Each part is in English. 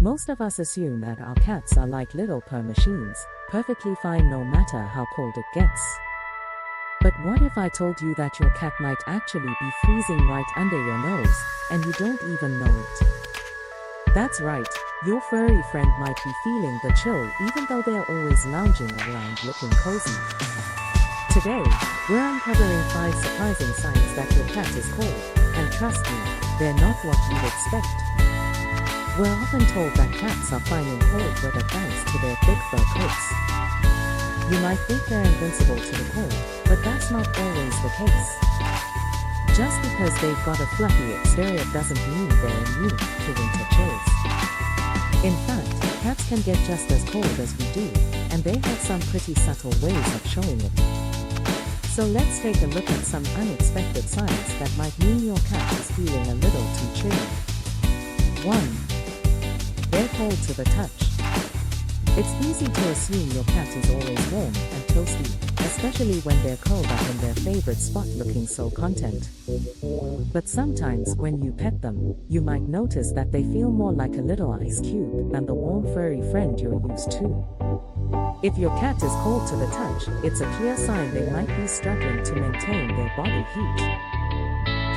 Most of us assume that our cats are like little purr machines, perfectly fine no matter how cold it gets. But what if I told you that your cat might actually be freezing right under your nose, and you don't even know it? That's right, your furry friend might be feeling the chill even though they're always lounging around looking cozy. Today, we're uncovering 5 surprising signs that your cat is cold, and trust me, they're not what you'd expect. We're often told that cats are fine in cold weather thanks to their thick fur coats. You might think they're invincible to the cold, but that's not always the case. Just because they've got a fluffy exterior doesn't mean they're immune to winter chills. In fact, cats can get just as cold as we do, and they have some pretty subtle ways of showing it. So let's take a look at some unexpected signs that might mean your cat is feeling a little too chilly. 1. They're cold to the touch. It's easy to assume your cat is always warm and toasty, especially when they're curled up in their favorite spot looking so content. But sometimes when you pet them, you might notice that they feel more like a little ice cube than the warm furry friend you're used to. If your cat is cold to the touch, it's a clear sign they might be struggling to maintain their body heat.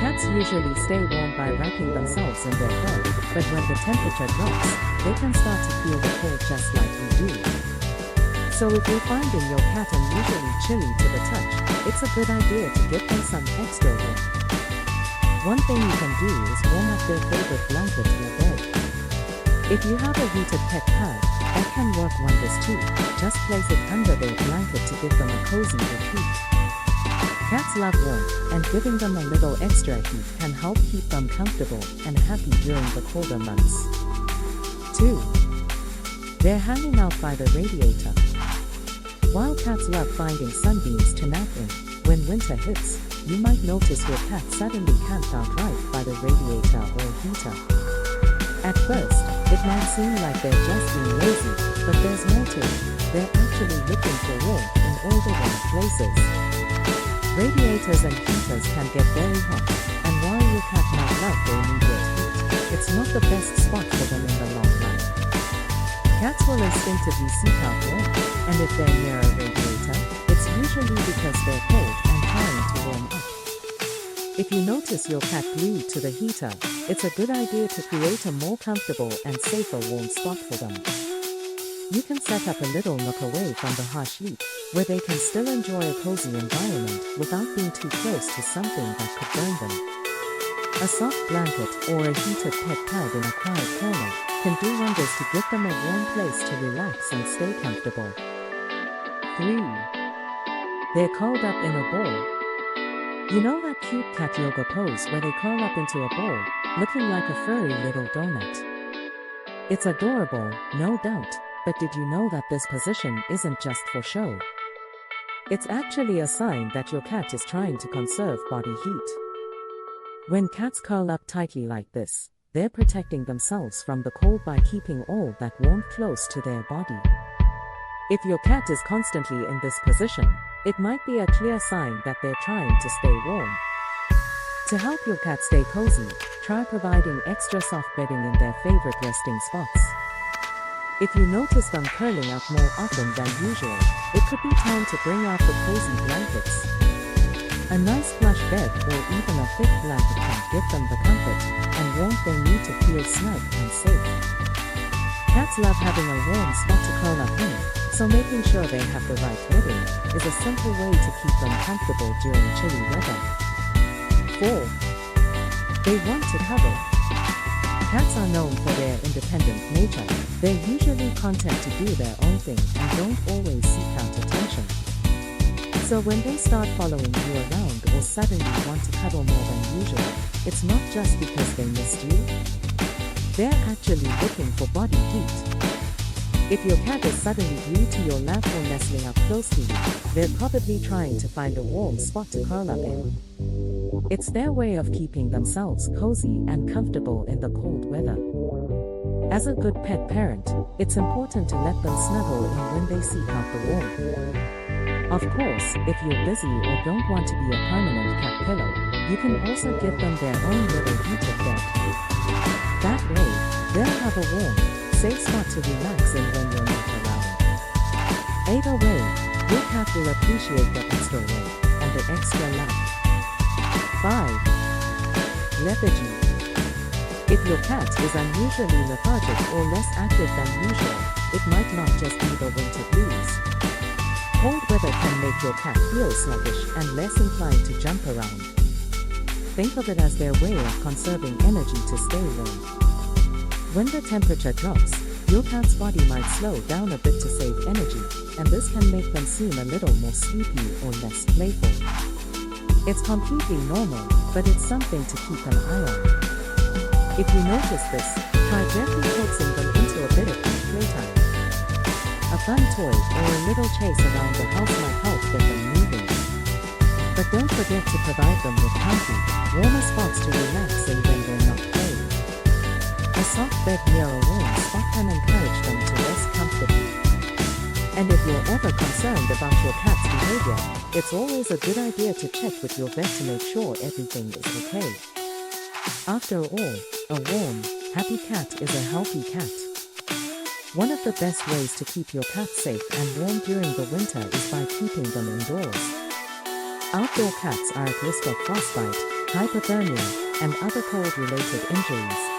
Cats usually stay warm by wrapping themselves in their fur, but when the temperature drops, they can start to feel the cold just like we do. So if you're finding your cat unusually chilly to the touch, it's a good idea to give them some extra warmth. One thing you can do is warm up their favorite blanket or bed. If you have a heated pet pad, that can work wonders too. Just place it under their blanket to give them a cozy retreat. Cats love warmth, and giving them a little extra heat can help keep them comfortable and happy during the colder months. 2. They're hanging out by the radiator. While cats love finding sunbeams to nap in, when winter hits, you might notice your cat suddenly camped out right by the radiator or heater. At first, it might seem like they're just being lazy, but there's more to it. They're actually looking for warmth in all the wrong places. Radiators and heaters can get very hot, and while your cat might love the immediate heat, it's not the best spot for them in the long run. Cats will instinctively seek out warmth, and if they're near a radiator, it's usually because they're cold and trying to warm up. If you notice your cat glued to the heater, it's a good idea to create a more comfortable and safer warm spot for them. You can set up a little nook away from the harsh heat, where they can still enjoy a cozy environment without being too close to something that could burn them. A soft blanket or a heated pet pad in a quiet corner can do wonders to give them a warm place to relax and stay comfortable. 3. They're curled up in a ball. You know that cute cat yoga pose where they curl up into a ball, looking like a furry little donut? It's adorable, no doubt, but did you know that this position isn't just for show? It's actually a sign that your cat is trying to conserve body heat. When cats curl up tightly like this, they're protecting themselves from the cold by keeping all that warmth close to their body. If your cat is constantly in this position, it might be a clear sign that they're trying to stay warm. To help your cat stay cozy, try providing extra soft bedding in their favorite resting spots. If you notice them curling up more often than usual, it could be time to bring out the cozy blankets. A nice plush bed or even a thick blanket can give them the comfort and warmth they need to feel snug and safe. Cats love having a warm spot to curl up in, so making sure they have the right bedding is a simple way to keep them comfortable during chilly weather. 4. They want to cuddle. Cats are known for their independent nature. They're usually content to do their own thing and don't always seek out attention. So when they start following you around or suddenly want to cuddle more than usual, it's not just because they missed you. They're actually looking for body heat. If your cat is suddenly glued to your lap or nestling up close to you, they're probably trying to find a warm spot to curl up in. It's their way of keeping themselves cozy and comfortable in the cold weather. As a good pet parent, it's important to let them snuggle in when they seek out the warmth. Of course, if you're busy or don't want to be a permanent cat pillow, you can also give them their own little heated bed. That way, they'll have a warm, safe spot to relax in when you're not around. Either way, your cat will appreciate the extra warmth and the extra love. 5. Lethargy. If your cat is unusually lethargic or less active than usual, it might not just be the winter blues. Cold weather can make your cat feel sluggish and less inclined to jump around. Think of it as their way of conserving energy to stay warm. When the temperature drops, your cat's body might slow down a bit to save energy, and this can make them seem a little more sleepy or less playful. It's completely normal, but it's something to keep an eye on. If you notice this, try gently coaxing them into a bit of cat playtime. A fun toy or a little chase around the house might help get them moving. But don't forget to provide them with comfy, warmer spots to relax in when they're not playing. A soft bed near a warm spot can encourage them to rest comfortably. And if you're ever concerned about your cat's behavior, it's always a good idea to check with your vet to make sure everything is okay. After all, a warm, happy cat is a healthy cat. One of the best ways to keep your cat safe and warm during the winter is by keeping them indoors. Outdoor cats are at risk of frostbite, hypothermia, and other cold-related injuries.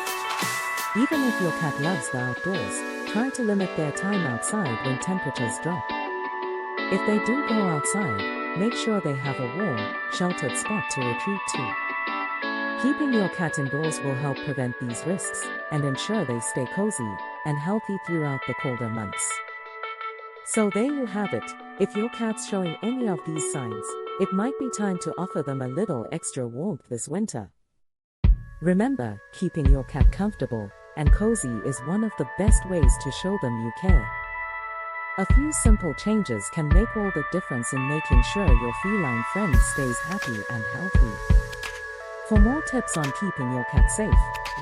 Even if your cat loves the outdoors, try to limit their time outside when temperatures drop. If they do go outside, make sure they have a warm, sheltered spot to retreat to. Keeping your cat indoors will help prevent these risks and ensure they stay cozy and healthy throughout the colder months. So there you have it. If your cat's showing any of these signs, it might be time to offer them a little extra warmth this winter. Remember, keeping your cat comfortable and cozy is one of the best ways to show them you care. A few simple changes can make all the difference in making sure your feline friend stays happy and healthy. For more tips on keeping your cat safe,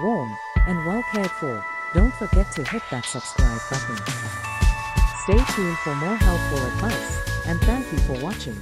warm, and well cared for, don't forget to hit that subscribe button. Stay tuned for more helpful advice, and thank you for watching.